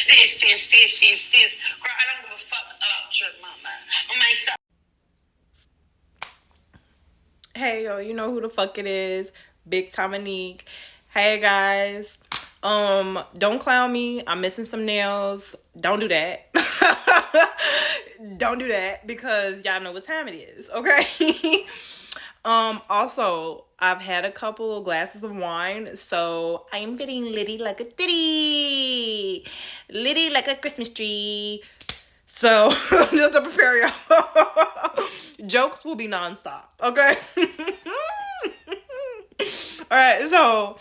This. Girl, I don't give a fuck about your mama. Myself. Hey, yo, you know who the fuck it is. Big Dominique. Hey, guys. Don't clown me. I'm missing some nails. Don't do that. Don't do that because y'all know what time it is, okay? Also, I've had a couple of glasses of wine, so I am feeling litty like a titty. Litty like a Christmas tree. So, just to prepare y'all. Jokes will be nonstop, okay? Alright, so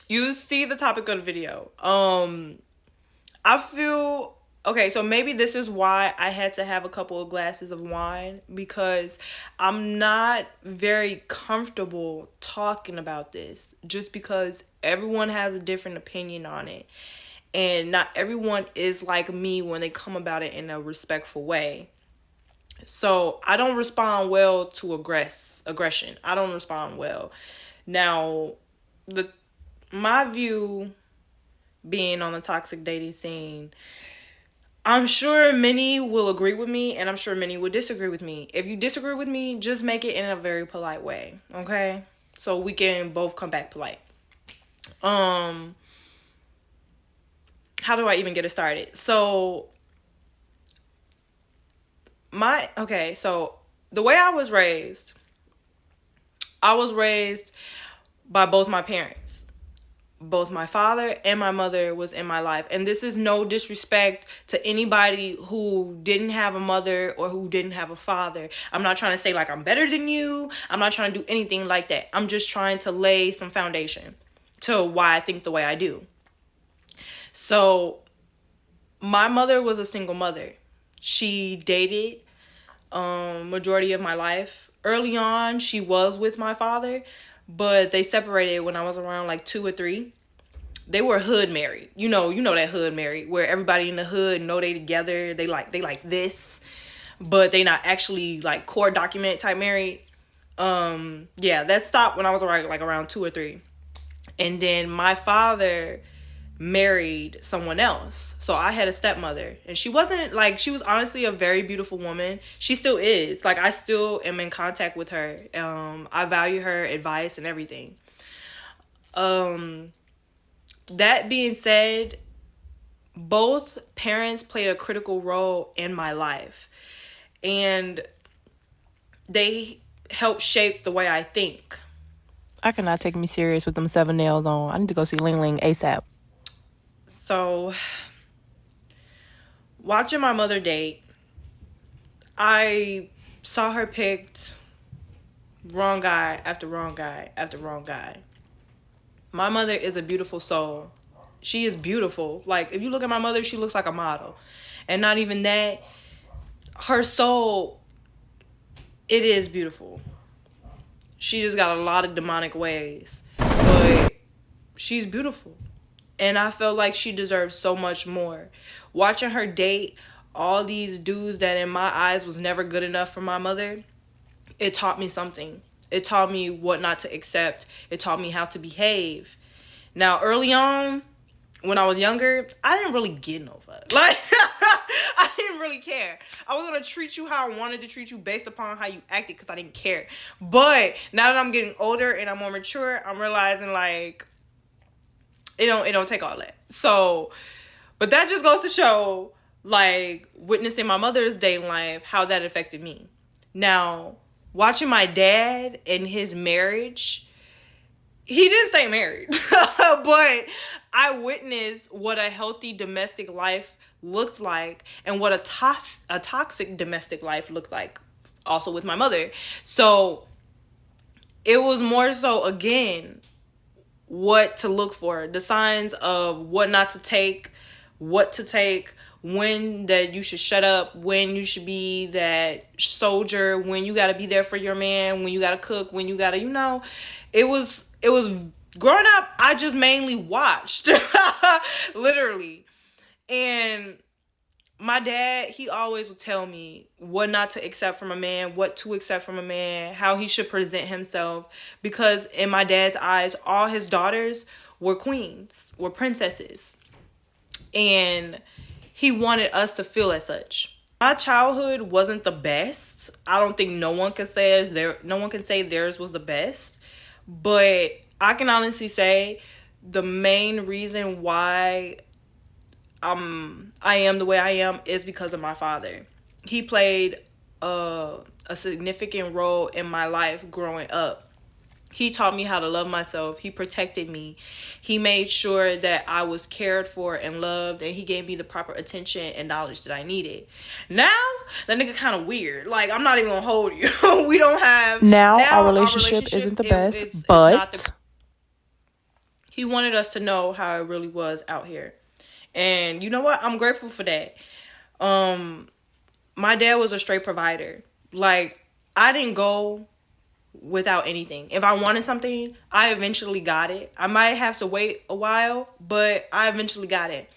you see the topic of the video. I feel okay, so maybe this is why I had to have a couple of glasses of wine, because I'm not very comfortable talking about this, just because everyone has a different opinion on it. And not everyone is like me when they come about it in a respectful way. So I don't respond well to aggression. I don't respond well. Now, the my view being on the toxic dating scene, I'm sure many will agree with me and I'm sure many will disagree with me. If you disagree with me, just make it in a very polite way, okay? So we can both come back polite. How do I even get it started? So so the way I was raised by both my parents. Both my father and my mother was in my life. And this is no disrespect to anybody who didn't have a mother or who didn't have a father. I'm not trying to say like I'm better than you. I'm not trying to do anything like that. I'm just trying to lay some foundation to why I think the way I do. So my mother was a single mother. She dated majority of my life. Early on, she was with my father, but they separated when I was around like 2 or 3. They were hood married. You know that hood married where everybody in the hood know they together. They like this, but they not actually like court document type married. Yeah, that stopped when I was around 2 or 3. And then my father married someone else. So I had a stepmother, and she was honestly a very beautiful woman. She still is. Like, I still am in contact with her. I value her advice and everything. That being said, both parents played a critical role in my life, and they helped shape the way I think. I cannot take me serious with them 7 nails on. I need to go see Ling Ling ASAP. So, watching my mother date, I saw her picked wrong guy after wrong guy after wrong guy. My mother is a beautiful soul. She is beautiful. Like, if you look at my mother, she looks like a model. And not even that, her soul, it is beautiful. She just got a lot of demonic ways. But she's beautiful. And I felt like she deserves so much more. Watching her date all these dudes that in my eyes was never good enough for my mother, it taught me something. It taught me what not to accept. It taught me how to behave. Now, early on, when I was younger, I didn't really get no fuck. Like, I didn't really care. I was going to treat you how I wanted to treat you based upon how you acted because I didn't care. But now that I'm getting older and I'm more mature, I'm realizing, like, it don't take all that. So, but that just goes to show, like, witnessing my mother's dating life, how that affected me. Now, watching my dad and his marriage, he didn't stay married, but I witnessed what a healthy domestic life looked like and what a toxic domestic life looked like, also with my mother. So it was more so, again, what to look for, the signs of what not to take, what to take, when that you should shut up, when you should be that soldier, when you got to be there for your man, when you got to cook, when you got to, it was growing up, I just mainly watched, literally. And my dad, he always would tell me what not to accept from a man, what to accept from a man, how he should present himself. Because in my dad's eyes, all his daughters were queens, were princesses. And he wanted us to feel as such. My childhood wasn't the best. I don't think no one can say theirs was the best. But I can honestly say the main reason why I am the way I am is because of my father. He played a significant role in my life growing up. He taught me how to love myself. He protected me. He made sure that I was cared for and loved, and he gave me the proper attention and knowledge that I needed. Now, that nigga kind of weird. Like, I'm not even gonna hold you. We don't have Now our relationship isn't the best, but he wanted us to know how it really was out here. And you know what? I'm grateful for that. My dad was a straight provider. Like, I didn't go without anything. If I wanted something, I eventually got it. I might have to wait a while, but I eventually got it.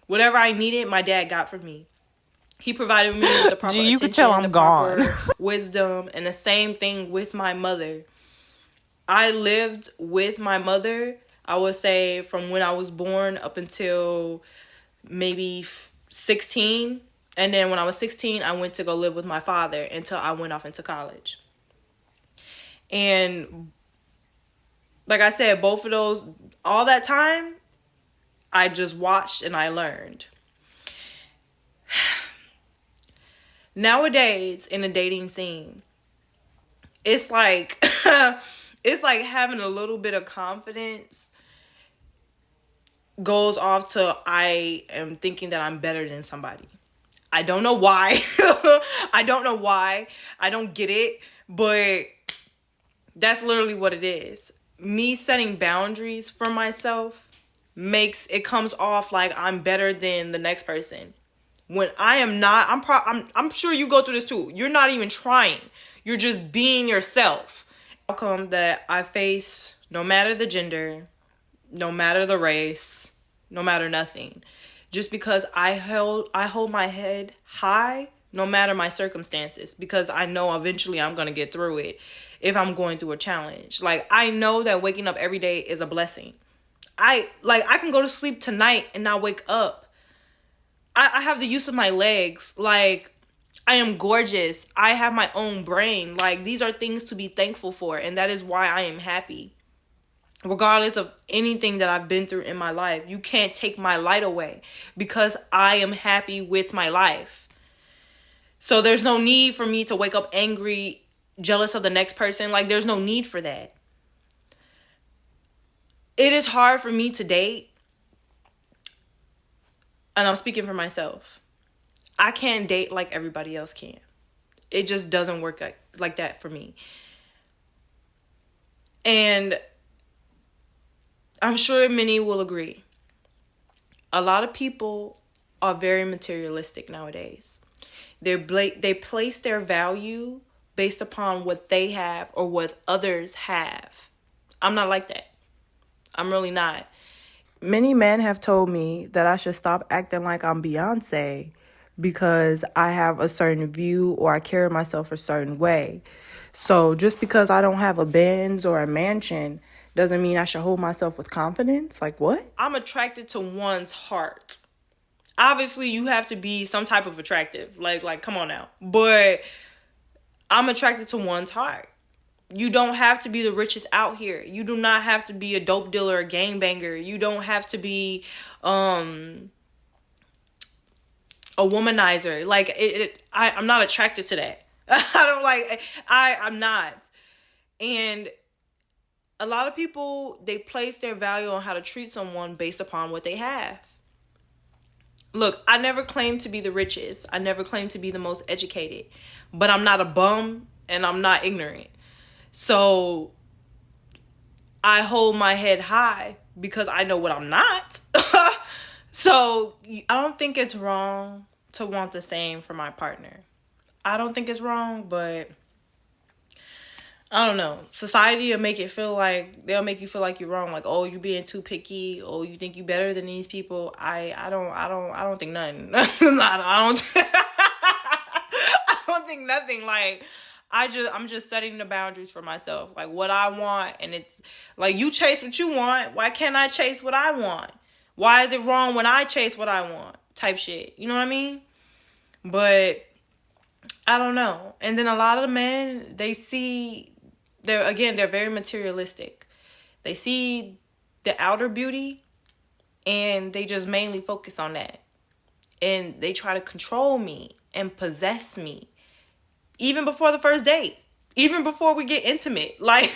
Whatever I needed, my dad got for me. He provided me with the proper Gee, you attention, could tell I'm the gone. proper wisdom, and the same thing with my mother. I lived with my mother, I would say, from when I was born up until maybe 16. And then when I was 16, I went to go live with my father until I went off into college. And like I said, both of those, all that time, I just watched and I learned. Nowadays, in the dating scene, it's like it's like having a little bit of confidence goes off to I am thinking that I'm better than somebody. I don't know why. I don't know why. I don't get it, but that's literally what it is. Me setting boundaries for myself makes it comes off like I'm better than the next person. When I am not, I'm sure you go through this too. You're not even trying. You're just being yourself. Outcome that I face, no matter the gender, no matter the race, no matter nothing. Just because I hold my head high no matter my circumstances, because I know eventually I'm going to get through it if I'm going through a challenge. Like, I know that waking up every day is a blessing. I can go to sleep tonight and not wake up. I have the use of my legs. Like, I am gorgeous. I have my own brain. Like, these are things to be thankful for, and that is why I am happy. Regardless of anything that I've been through in my life, you can't take my light away because I am happy with my life. So there's no need for me to wake up angry, jealous of the next person. Like, there's no need for that. It is hard for me to date, and I'm speaking for myself. I can't date like everybody else can. It just doesn't work like that for me. And I'm sure many will agree. A lot of people are very materialistic nowadays. They place their value based upon what they have or what others have. I'm not like that. I'm really not. Many men have told me that I should stop acting like I'm Beyonce because I have a certain view or I carry myself a certain way. So just because I don't have a Benz or a mansion doesn't mean I should hold myself with confidence. Like, what? I'm attracted to one's heart. Obviously, you have to be some type of attractive. Like, come on now. But I'm attracted to one's heart. You don't have to be the richest out here. You do not have to be a dope dealer or gangbanger. You don't have to be a womanizer. Like, I'm not attracted to that. I'm not. And a lot of people, they place their value on how to treat someone based upon what they have. Look, I never claimed to be the richest. I never claimed to be the most educated. But I'm not a bum and I'm not ignorant. So I hold my head high because I know what I'm not. So I don't think it's wrong to want the same for my partner. I don't think it's wrong, but I don't know. Society will make you feel like you're wrong. Like, oh, you being too picky. Oh, you think you better than these people. I don't think nothing. I don't think nothing. Like, I'm just setting the boundaries for myself. Like, what I want, and it's like, you chase what you want. Why can't I chase what I want? Why is it wrong when I chase what I want? Type shit. You know what I mean? But I don't know. And then a lot of the men, they're very materialistic. They see the outer beauty and they just mainly focus on that. And they try to control me and possess me. Even before the first date. Even before we get intimate. Like,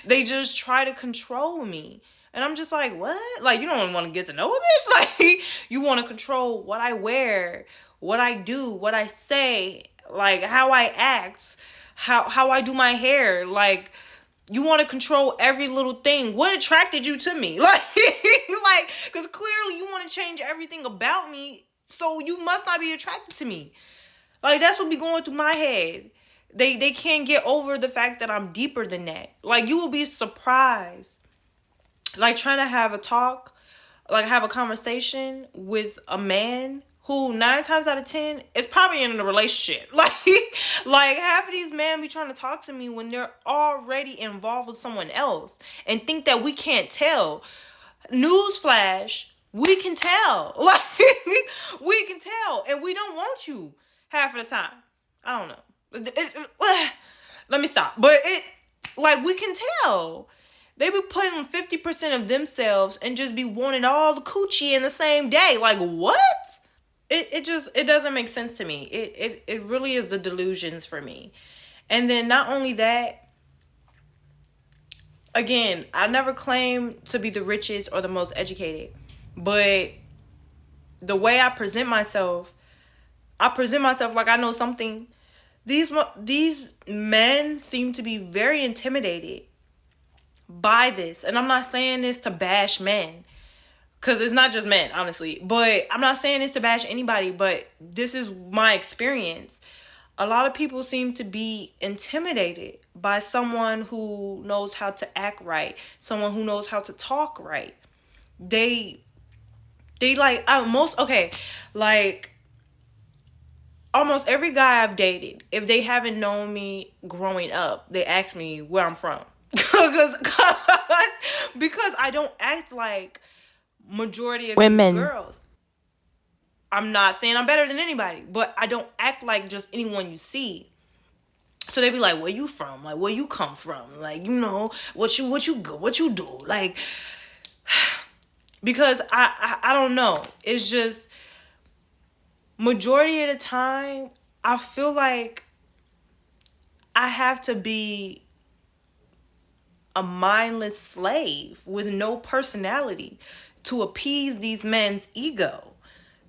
they just try to control me. And I'm just like, what? Like, you don't want to get to know a bitch? Like, you want to control what I wear, what I do, what I say, like, how I act, how I do my hair. Like, you want to control every little thing. What attracted you to me? Like, because clearly you want to change everything about me, so you must not be attracted to me. Like, that's what be going through my head. They can't get over the fact that I'm deeper than that. Like, you will be surprised. Like, trying to have a talk, like, have a conversation with a man who 9 times out of 10 is probably in a relationship. Like half of these men be trying to talk to me when they're already involved with someone else and think that we can't tell. Newsflash, we can tell. Like, we can tell. And we don't want you half of the time. I don't know. Let me stop. But we can tell. They be putting 50% of themselves and just be wanting all the coochie in the same day. Like, what? It doesn't make sense to me. It really is the delusions for me. And then not only that, again, I never claim to be the richest or the most educated, but the way I present myself like I know something. These men seem to be very intimidated by this. And I'm not saying this to bash men, because it's not just men, honestly. But I'm not saying this to bash anybody, but this is my experience. A lot of people seem to be intimidated by someone who knows how to act right, someone who knows how to talk right. They almost every guy I've dated, if they haven't known me growing up, they ask me where I'm from. because I don't act like majority of women. These girls. I'm not saying I'm better than anybody, but I don't act like just anyone you see. So they be like, where you from? Like, where you come from? Like, you know, what you do? Like, because I don't know. It's just majority of the time I feel like I have to be a mindless slave with no personality to appease these men's ego,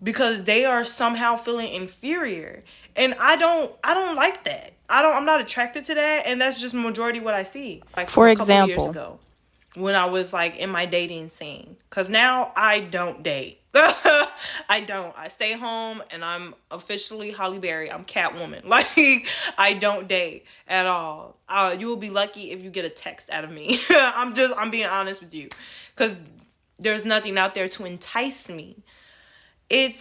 because they are somehow feeling inferior. And I don't like that. I'm not attracted to that, and that's just majority what I see. Like, for a example, couple years ago, when I was like in my dating scene, because now I don't date. I don't. I stay home and I'm officially Holly Berry. I'm Catwoman. Like, I don't date at all. You will be lucky if you get a text out of me. I'm being honest with you, because there's nothing out there to entice me. I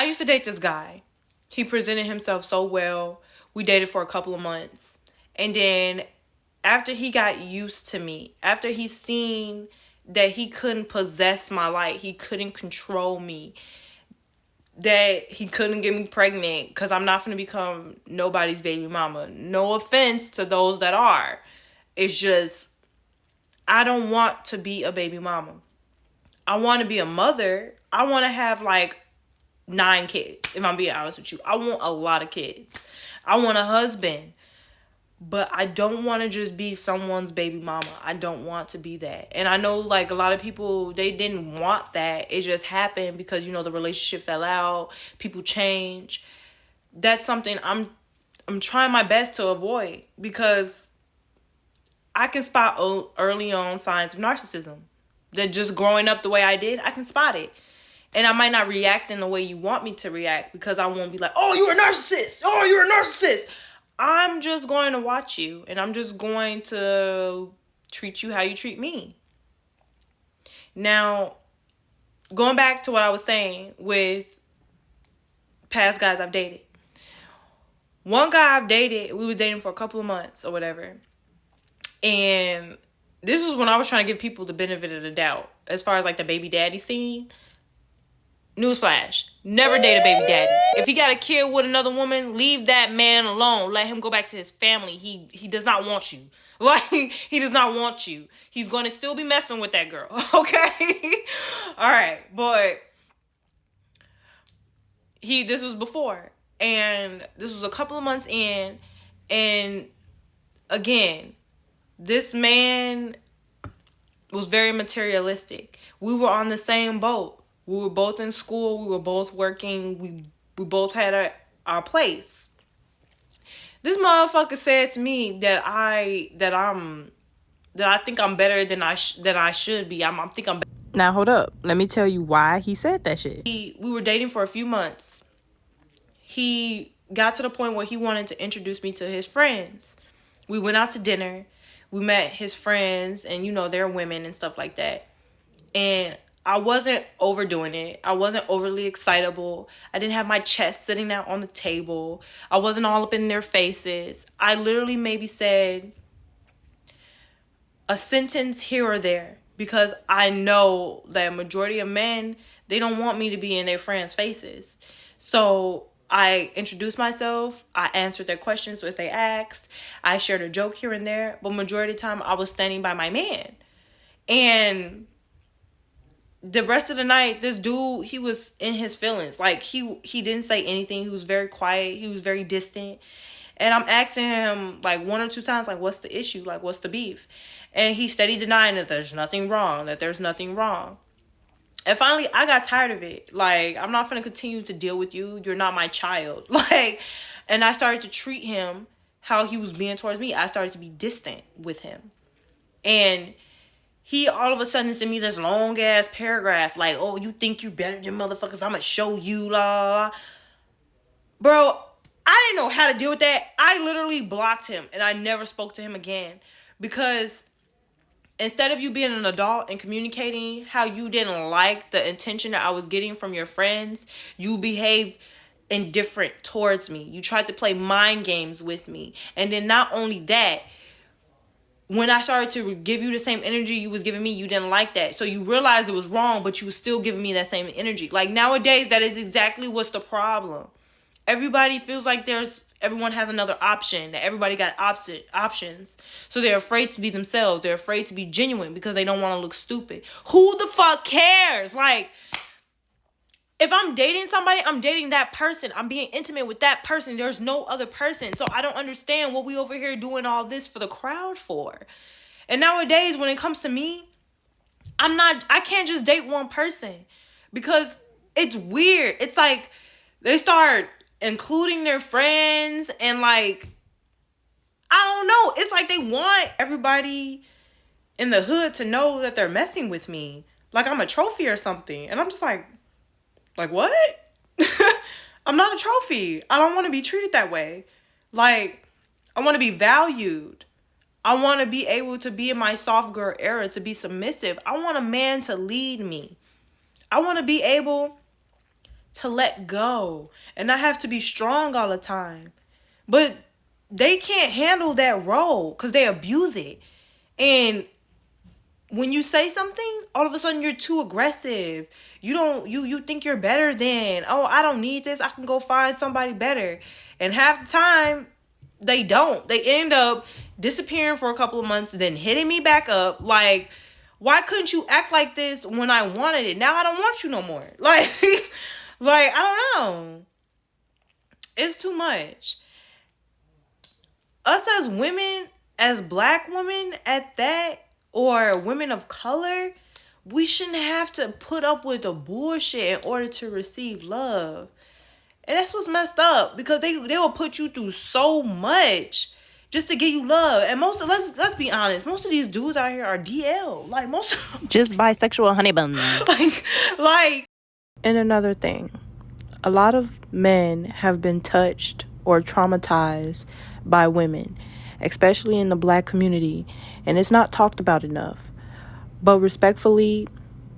used to date this guy. He presented himself so well. We dated for a couple of months. And then after he got used to me, after he seen that he couldn't possess my life, he couldn't control me, that he couldn't get me pregnant, because I'm not going to become nobody's baby mama. No offense to those that are. It's just, I don't want to be a baby mama. I want to be a mother. I want to have like 9 kids, if I'm being honest with you. I want a lot of kids. I want a husband. But I don't want to just be someone's baby mama. I don't want to be that. And I know like a lot of people, they didn't want that. It just happened because, you know, the relationship fell out. People change. That's something I'm trying my best to avoid, because I can spot early on signs of narcissism. That just growing up the way I did, I can spot it. And I might not react in the way you want me to react, because I won't be like, oh, you're a narcissist. Oh, you're a narcissist. I'm just going to watch you, and I'm just going to treat you how you treat me. Now, going back to what I was saying with past guys I've dated. One guy I've dated, we were dating for a couple of months or whatever. And this is when I was trying to give people the benefit of the doubt. As far as like the baby daddy scene. Newsflash. Never date a baby daddy. If he got a kid with another woman, leave that man alone. Let him go back to his family. He does not want you. Like, he does not want you. He's going to still be messing with that girl. Okay? Alright. But this was before. And this was a couple of months in. And again, this man was very materialistic. We were on the same boat. We were both in school. We were both working. We both had our place. This motherfucker said to me that I think I'm better than I should be. I think I'm better. Now hold up. Let me tell you why he said that shit. We were dating for a few months. He got to the point where he wanted to introduce me to his friends. We went out to dinner. We met his friends, and you know, they're women and stuff like that. And I wasn't overdoing it. I wasn't overly excitable. I didn't have my chest sitting out on the table. I wasn't all up in their faces. I literally maybe said a sentence here or there because I know that majority of men, they don't want me to be in their friends' faces. So I introduced myself. I answered their questions if they asked. I shared a joke here and there. But majority of the time, I was standing by my man. And the rest of the night, this dude, he was in his feelings. Like, he didn't say anything. He was very quiet. He was very distant. And I'm asking him, like, one or two times, like, what's the issue? Like, what's the beef? And he steady denying that there's nothing wrong, And finally, I got tired of it. Like, I'm not going to continue to deal with you. You're not my child. Like, and I started to treat him how he was being towards me. I started to be distant with him. And he all of a sudden sent me this long ass paragraph like, oh, you think you better than motherfuckers? I'm gonna show you, la la la. Bro, I didn't know how to deal with that. I literally blocked him and I never spoke to him again because instead of you being an adult and communicating how you didn't like the intention that I was getting from your friends, you behaved indifferent towards me. You tried to play mind games with me. And then not only that, when I started to give you the same energy you was giving me, you didn't like that. So you realized it was wrong, but you was still giving me that same energy. Like nowadays, that is exactly what's the problem. Everybody feels like everyone has another option, that everybody got options. So they're afraid to be themselves. They're afraid to be genuine because they don't want to look stupid. Who the fuck cares? Like, if I'm dating somebody, I'm dating that person. I'm being intimate with that person. There's no other person. So I don't understand what we over here doing all this for the crowd for. And nowadays, when it comes to me, I can't just date one person because it's weird. It's like they start including their friends and like, I don't know. It's like they want everybody in the hood to know that they're messing with me. Like I'm a trophy or something. And I'm just like what? I'm not a trophy. I don't want to be treated that way. Like, I want to be valued. I want to be able to be in my soft girl era, to be submissive. I want a man to lead me. I want to be able to let go and not have to be strong all the time. But they can't handle that role because they abuse it. And when you say something, all of a sudden you're too aggressive. You think you're better than, oh, I don't need this. I can go find somebody better. And half the time, they don't. They end up disappearing for a couple of months, then hitting me back up. Like, why couldn't you act like this when I wanted it? Now I don't want you no more. Like, I don't know. It's too much. Us as women, as black women at that, or women of color, we shouldn't have to put up with the bullshit in order to receive love. And that's what's messed up because they will put you through so much just to give you love. And let's be honest, most of these dudes out here are DL. Like most of them, just bisexual honey buns. like. And another thing, a lot of men have been touched or traumatized by women, especially in the black community, and it's not talked about enough. But respectfully,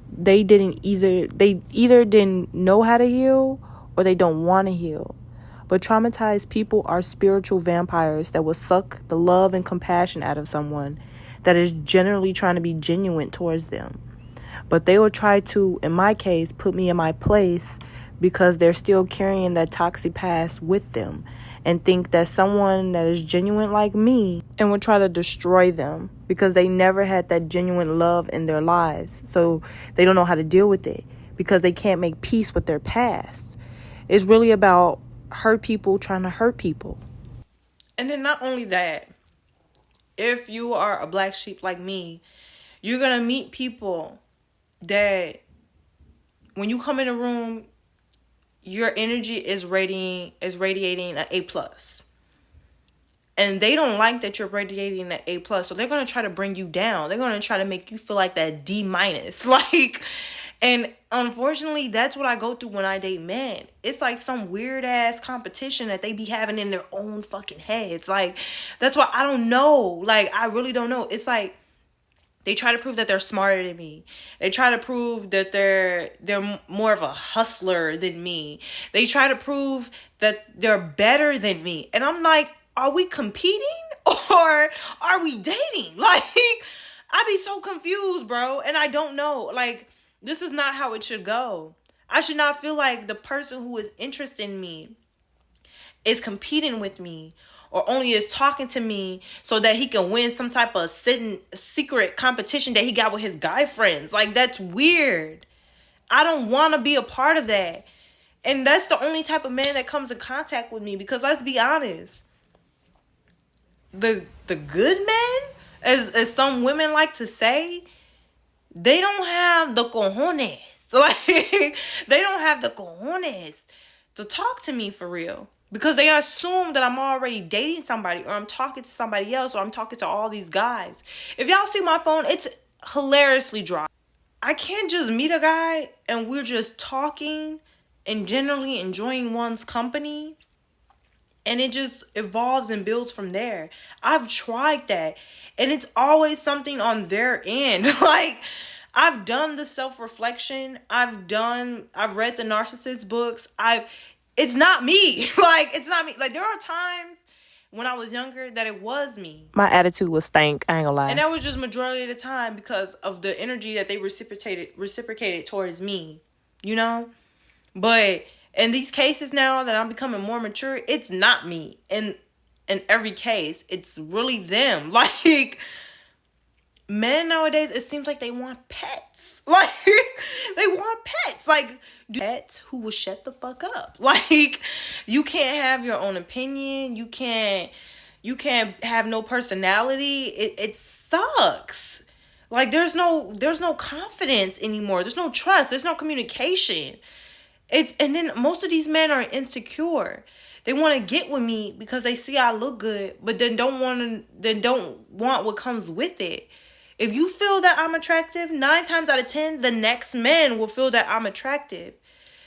they either didn't know how to heal or they don't want to heal. But traumatized people are spiritual vampires that will suck the love and compassion out of someone. that is generally trying to be genuine towards them. But they will try to, in my case, put me in my place because they're still carrying that toxic past with them and think that someone that is genuine like me and will try to destroy them because they never had that genuine love in their lives. So they don't know how to deal with it because they can't make peace with their past. It's really about hurt people trying to hurt people. And then not only that, if you are a black sheep like me, you're going to meet people that when you come in a room, your energy is radiating an A+. And they don't like that you're radiating an A+. So they're going to try to bring you down. They're going to try to make you feel like that D-. Like, and unfortunately, that's what I go through when I date men. It's like some weird ass competition that they be having in their own fucking heads. Like, that's why I don't know. Like, I really don't know. It's like they try to prove that they're smarter than me. They try to prove that they're more of a hustler than me. They try to prove that they're better than me. And I'm like, are we competing or are we dating? Like, I be so confused, bro. And I don't know. Like, this is not how it should go. I should not feel like the person who is interested in me is competing with me or only is talking to me so that he can win some type of secret competition that he got with his guy friends. Like, that's weird. I don't want to be a part of that. And that's the only type of man that comes in contact with me, because let's be honest, the good men, as some women like to say, they don't have the cojones. Like, they don't have the cojones to talk to me for real. Because they assume that I'm already dating somebody, or I'm talking to somebody else, or I'm talking to all these guys. If y'all see my phone, it's hilariously dry. I can't just meet a guy and we're just talking and generally enjoying one's company, and it just evolves and builds from there. I've tried that, and it's always something on their end. Like, I've done the self-reflection. I've read the narcissist books. It's not me. Like, it's not me. Like, there are times when I was younger that it was me. My attitude was stank, I ain't gonna lie. And that was just majority of the time because of the energy that they reciprocated towards me, you know? But in these cases now that I'm becoming more mature, it's not me. And in every case, it's really them. Like, men nowadays, it seems like they want pets. Like, they want pets. Like, pets who will shut the fuck up. Like, you can't have your own opinion. You can't have no personality. It sucks. Like, there's no confidence anymore. There's no trust. There's no communication. And then most of these men are insecure. They want to get with me because they see I look good, but then don't want what comes with it. If you feel that I'm attractive, 9 times out of 10, the next man will feel that I'm attractive.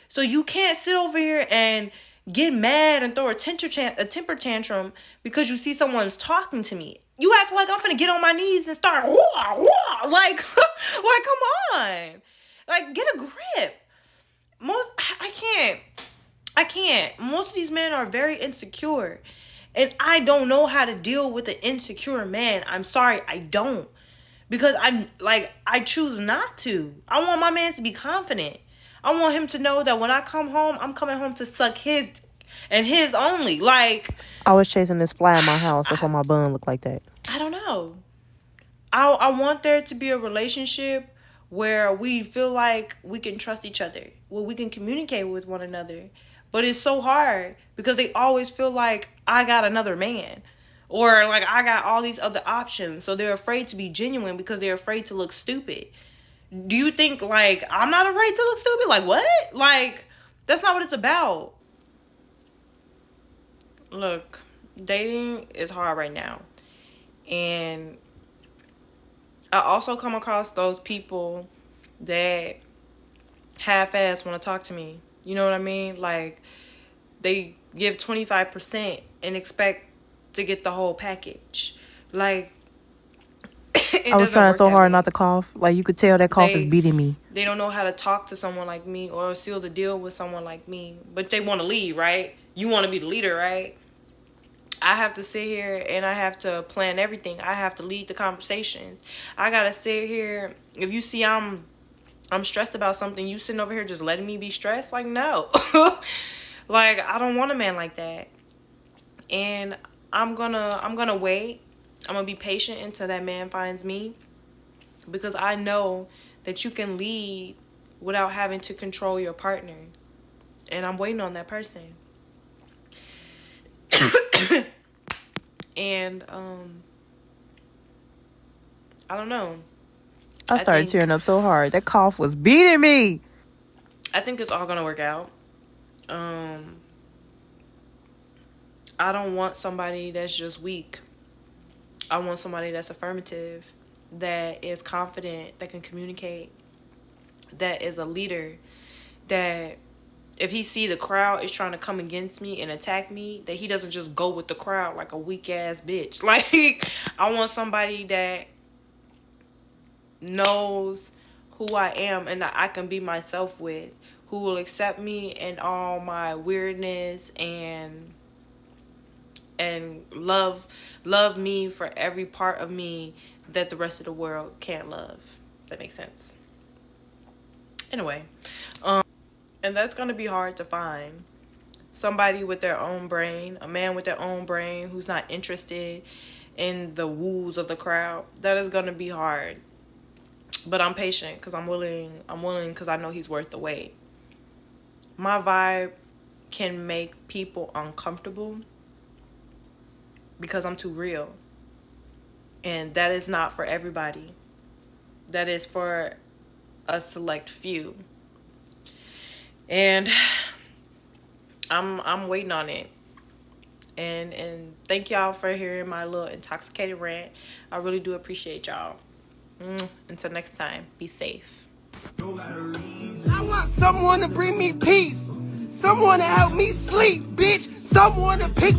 So you can't sit over here and get mad and throw a temper tantrum because you see someone's talking to me. You act like I'm finna get on my knees and start wah, wah. Like, come on. Like, get a grip. I can't. Most of these men are very insecure. And I don't know how to deal with an insecure man. I'm sorry, I don't. Because I choose not to. I want my man to be confident. I want him to know that when I come home, I'm coming home to suck his and his only. Like, I was chasing this fly in my house. That's why my bun looked like that. I don't know. I want there to be a relationship where we feel like we can trust each other, where we can communicate with one another. But it's so hard because they always feel like I got another man, or like I got all these other options. So they're afraid to be genuine because they're afraid to look stupid. Do you think, like, I'm not afraid to look stupid? Like, what? Like, that's not what it's about. Look, dating is hard right now. And I also come across those people that half-ass want to talk to me. You know what I mean? Like, they give 25% and expect to get the whole package. Like, I was trying so hard not to cough. Like, you could tell that cough is beating me. They don't know how to talk to someone like me or seal the deal with someone like me. But they want to lead, right? You want to be the leader, right? I have to sit here and I have to plan everything. I have to lead the conversations. I gotta sit here. If you see I'm stressed about something, you sitting over here just letting me be stressed? Like, no. Like, I don't want a man like that. And I'm gonna wait. I'm gonna be patient until that man finds me, because I know that you can lead without having to control your partner. And I'm waiting on that person. And I don't know. I started tearing up so hard. That cough was beating me. I think it's all gonna work out. I don't want somebody that's just weak. I want somebody that's affirmative, that is confident, that can communicate, that is a leader, that if he see the crowd is trying to come against me and attack me, that he doesn't just go with the crowd like a weak ass bitch. Like, I want somebody that knows who I am and that I can be myself with, who will accept me and all my weirdness and love me for every part of me that the rest of the world can't love. If that makes sense. Anyway, and that's gonna be hard to find. Somebody with their own brain, a man with their own brain who's not interested in the woos of the crowd. That is gonna be hard. But I'm patient because I'm willing because I know he's worth the wait. My vibe can make people uncomfortable because I'm too real. And that is not for everybody. That is for a select few. And I'm waiting on it. And thank y'all for hearing my little intoxicated rant. I really do appreciate y'all. Until next time, be safe. I want someone to bring me peace. Someone to help me sleep, bitch. Someone to pick me